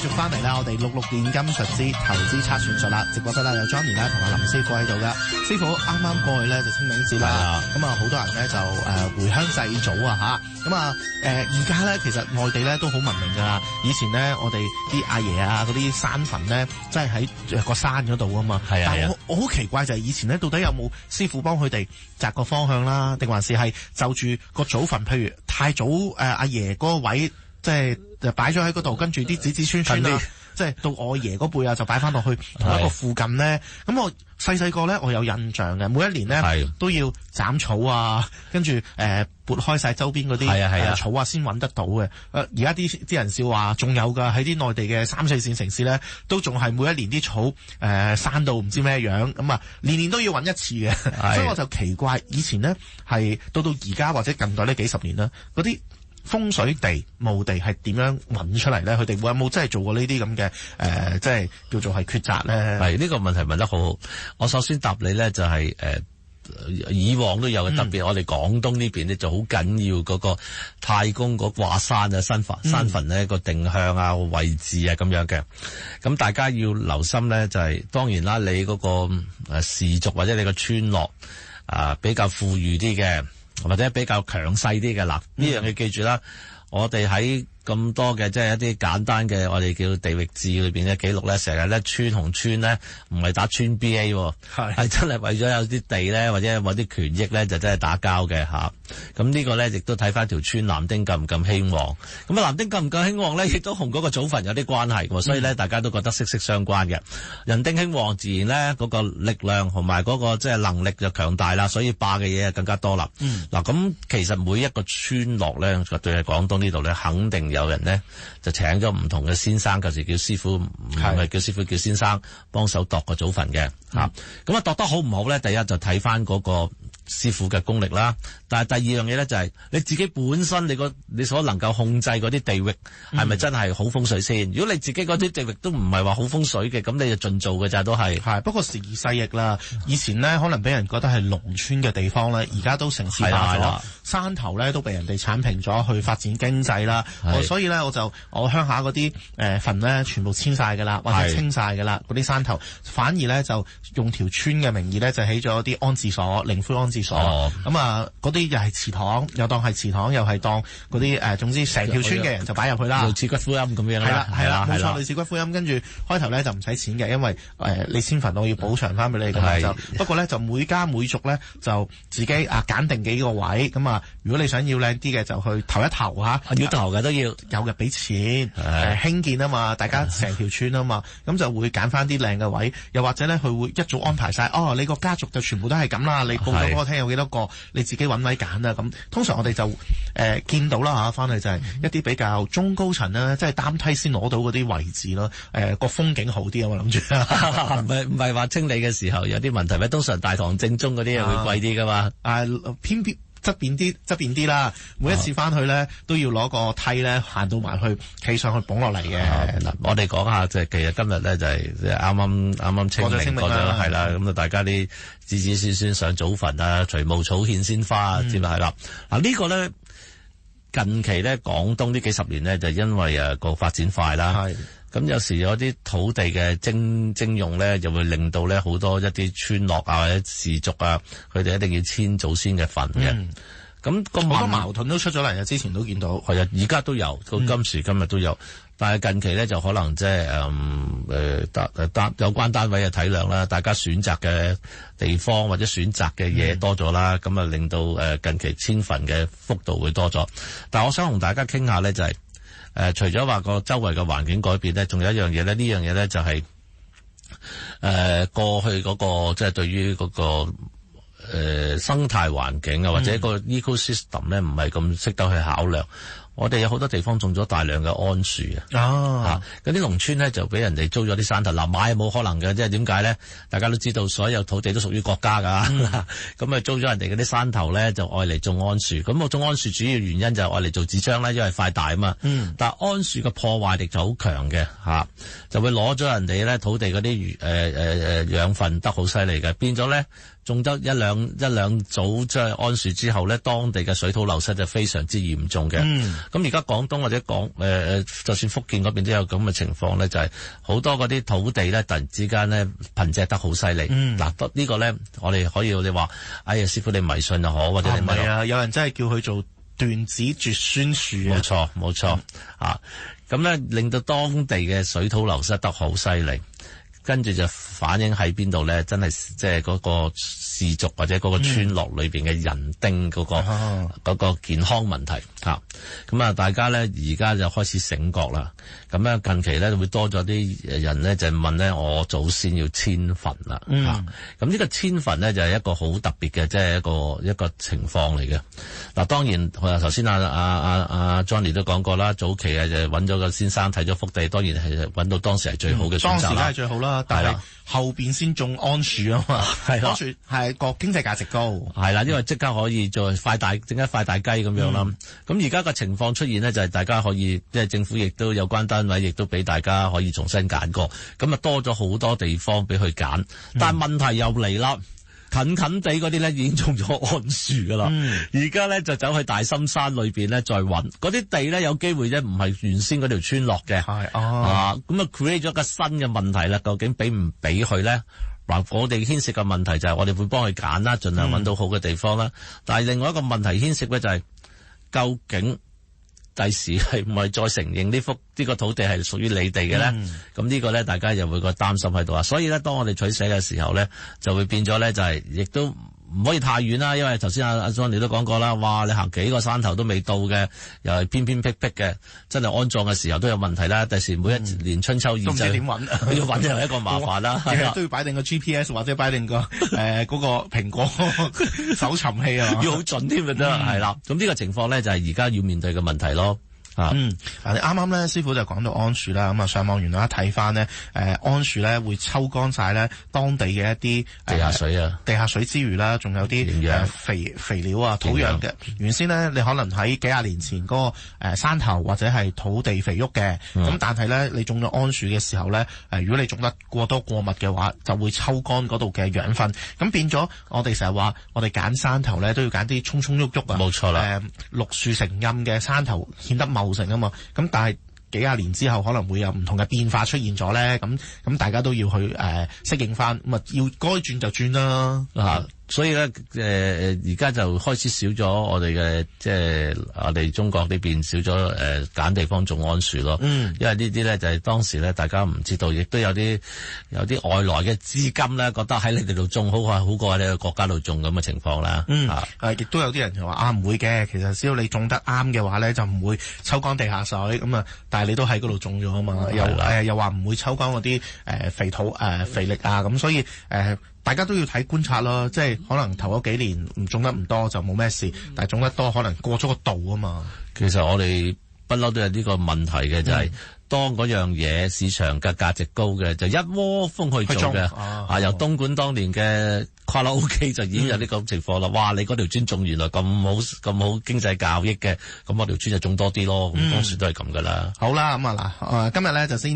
續翻嚟啦，我哋66現金術之投資測算術啦，直播室啦有 Johnny 啦同阿林師傅喺度噶。師傅啱啱過去咧就清明節啦，咁啊好多人咧就回鄉祭祖啊嚇，咁啊而家咧其實內地咧都好文明噶，以前咧我哋啲阿爺啊嗰啲山墳咧真係喺個山嗰度啊嘛，但係我好奇怪就係以前咧到底有冇師傅幫佢哋擇個方向啦，定還是係就住個祖墳，譬如太祖阿爺嗰個位，即係就擺咗喺嗰度，跟住啲子孫啊，即係到我爺嗰輩啊，就擺翻落去同一個附近咧。咁我細個咧，我有印象嘅，每一年咧都要斬草啊，跟住撥開晒周邊嗰啲草啊，先揾得到嘅。而家啲人笑話，仲有㗎，喺啲內地嘅3、4線城市咧，都仲係每一年啲草生到唔知咩樣，咁啊年年都要揾一次嘅。所以我就奇怪，以前咧係到而家或者近代呢幾十年啦，嗰啲風水地、墓地係點樣揾出嚟咧？佢哋會有冇真係做過呢啲咁嘅即係叫做係抉擇咧？係呢個問題問得好好。我首先答你咧就係以往都有嘅，特別我哋廣東呢邊咧就好緊要嗰個太公嗰掛山啊、山墳咧個定向啊、位置啊咁樣嘅。咁大家要留心咧，就係當然啦，你嗰個氏族或者你個村落比較富裕啲嘅，或者比較強勢啲嘅，嗱呢樣嘢記住啦。我哋喺咁多嘅即係一啲簡單嘅我哋叫地域志裏邊嘅記錄咧，成日咧村同村咧唔係打村 BA， 係真係為咗有啲地咧或者有啲權益咧就真係打交嘅吓。咁呢個咧亦都睇翻條村男丁夠唔夠興旺。咁啊男丁夠唔夠興旺咧，亦都同嗰個祖墳有啲關係，所以咧大家都覺得息息相關嘅。人丁興旺，自然咧嗰個力量同埋嗰個即係能力就強大啦，所以霸嘅嘢更加多啦。嗱咁其實每一個村落咧，對喺廣東呢度咧，肯定有人咧就請咗唔同嘅先生，舊時叫師傅，唔係叫師傅叫先生幫手度個祖墳嘅吓。咁啊度得好唔好咧？第一就睇翻嗰個師傅嘅功力啦，但係第二樣嘢咧就係你自己本身你所能夠控制嗰啲地域係咪真係好風水先？如果你自己嗰啲地域都唔係話好風水嘅，咁你就盡做嘅咋都係。係不過時移世易啦，以前咧可能俾人覺得係農村嘅地方咧，而家都城市化咗，山頭咧都被人哋剷平咗去發展經濟啦。所以咧我鄉下嗰啲墳咧全部遷晒㗎啦，或者清晒㗎啦，嗰啲山頭反而咧就用條村嘅名義咧就起咗啲安置所、靈灰安置所。咁啊嗰啲又係祠堂，又當係祠堂，又係當嗰啲總之成條村嘅人就擺入去啦，類似骨灰龕咁樣啦。係啦，冇錯，類似骨灰龕。跟住開頭咧就唔使錢嘅，因為你遷墳我要補償翻俾你咁就。不過咧就每家每族咧就自己揀定幾個位，咁啊如果你想要靚啲嘅就去投一投嚇，要投嘅都要有嘅俾錢興建啊嘛，大家成條村啊嘛，咁就會揀翻啲靚嘅位，又或者咧佢會一早安排晒，你個家族就全部都係咁啦，你報咗嗰個廳有幾多個，你自己揾位揀啊咁。通常我哋就見到啦嚇，翻去就係一啲比較中高層啦，即係擔梯先攞到嗰啲位置咯，個風景好啲啊，我諗住。唔係話清理嘅時候有啲問題咩？通常大堂正中嗰啲會貴啲噶嘛。偏側邊啲啦，每一次翻去咧都要攞個梯咧行到埋去，企上去捧落嚟嘅。嗱，我哋講下即係其實今日咧就係啱啱清明過咗啦，係啦，咁啊大家啲子子孫孫上祖墳啊，除墓草獻鮮花啊，知啦係啦。嗱呢個咧近期咧廣東呢幾十年咧就因為個發展快啦。咁有時有啲土地嘅徵用咧，就會令到咧好多一啲村落啊或者氏族啊，佢哋一定要遷祖先嘅墳嘅。咁好多矛盾都出咗嚟啊！之前都見到，係啊，而家都有，到今時今日都有。但係近期咧就可能即係有關單位嘅體諒啦，大家選擇嘅地方或者選擇嘅嘢多咗啦，咁啊令到近期遷墳嘅幅度會多咗。但係我想同大家傾下咧就係。除咗話個周圍嘅環境改變咧，仲有一樣嘢咧，呢樣嘢咧就係過去嗰個即係對於嗰個生態環境啊，或者個 ecosystem 咧，唔係咁識得去考量。我哋有好多地方種咗大量嘅桉樹啊！嗰啲農村咧就俾人哋租咗啲山頭，買冇可能嘅，即係點解咧？大家都知道，所有土地都屬於國家㗎，咁租咗人哋嗰啲山頭咧，就愛嚟種桉樹。咁我種桉樹主要原因就係愛嚟做紙張啦，因為塊大啊嘛。但係桉樹嘅破壞力就好強嘅，就會攞咗人哋咧土地嗰啲養分得好犀利嘅，變咗咧種得一兩組即係桉樹之後咧，當地嘅水土流失就非常之嚴重嘅。咁而家廣東或者就算福建嗰邊都有咁嘅情況咧，就係好多嗰啲土地咧，突然之間咧貧瘠得好犀利。嗱，呢個咧我哋可以你話，哎呀師傅你迷信又好，或者你唔係啊，有人真係叫佢做斷子絕孫樹啊。冇錯啊，咁咧令到當地嘅水土流失得好犀利。跟住就反映喺邊度咧？真係即係嗰個氏族或者嗰個村落裏邊嘅人丁嗰個健康問題嚇。咁啊，大家咧而家就開始醒覺啦。咁咧近期咧會多咗啲人咧就問咧，我祖先要遷墳啦嚇。咁呢個遷墳咧就係一個好特別嘅，即係一個情況嚟嘅。嗱，當然頭先阿 Johnny 都講過啦，早期就揾咗個先生睇咗幅地，當然係揾到當時係最好嘅選擇啦。當時梗係最好啦。但係後邊先種桉樹啊嘛，桉樹係個經濟價值高，係啦，因為即刻可以做整一塊大雞咁樣啦。咁而家個情況出現呢，就係大家可以即係政府亦都有關單位，亦都俾大家可以重新揀過，咁啊多咗好多地方俾佢揀。但係問題又嚟啦。近地嗰啲咧已經種咗桉樹噶啦，而家咧就走去大深山裏邊咧再揾嗰啲地咧，有機會咧唔係原先嗰條村落嘅，咁啊 create 咗個新嘅問題啦。究竟俾唔俾佢咧？嗱，我哋牽涉嘅問題就係我哋會幫佢揀啦，盡量揾到好嘅地方啦。但係另外一個問題牽涉咧就係究竟第時係唔係再承認呢個土地係屬於你哋嘅咧？咁呢個咧，大家又會個擔心喺度啊。所以咧，當我哋取捨嘅時候咧，就會變咗咧，就係亦都唔可以太遠啦。因為頭先阿 Johnny 都講過啦，哇！你行幾個山頭都未到嘅，又係偏僻嘅，真係安葬嘅時候都有問題啦。第時每一年春秋二季，都唔知點揾，要揾又係一個麻煩啦。都要擺定個 GPS 或者擺定個嗰個蘋果搜尋器啊，要好準添嘅啫。係啦，咁呢個情況咧就係而家要面對嘅問題咯。嗱，你啱啱咧，師傅就講到桉樹啦，咁啊上網原來一睇翻呢，桉樹咧會抽乾晒咧當地嘅一啲地下水之餘啦，仲有啲肥料啊、土壤嘅。原先呢，你可能喺幾廿年前嗰個山頭或者係土地肥沃嘅，咁但係咧你種咗桉樹嘅時候咧，如果你種得過多過密嘅話，就會抽乾嗰度嘅養分，咁變咗我哋成日話我哋揀山頭咧都要揀啲葱葱鬱鬱啊，冇錯啦，綠樹成蔭嘅山頭顯得茂盛啊嘛，咁但係幾廿年之後可能會有唔同嘅變化出現咗咧，咁大家都要去適應翻，咁啊要該轉就轉啦。所以咧，而家就開始少咗我哋嘅，即係我哋中國呢邊少咗揀地方種桉樹咯。因為呢啲咧就係當時咧大家唔知道，亦都有啲外來嘅資金咧覺得喺你哋度種好過喺你個國家度種咁嘅情況啦。亦都有啲人就話唔會嘅，其實只要你種得啱嘅話咧，就唔會抽乾地下水咁啊。但係你都喺嗰度種咗啊嘛，又話唔會抽乾嗰啲肥土肥力啊，咁所以大家都要睇觀察咯，即係可能頭嗰幾年唔種得唔多就冇咩事，但係種得多可能過咗個度啊嘛。其實我哋不嬲都有呢個問題嘅，就係當嗰樣嘢市場嘅價值高嘅，就一窩蜂去做嘅。由東莞當年嘅卡拉 OK 就已經有呢個情況啦。哇！你嗰條村種原來咁好經濟效益嘅，咁我條村就種多啲咯。咁當時都係咁噶啦。好啦，咁今日咧就先。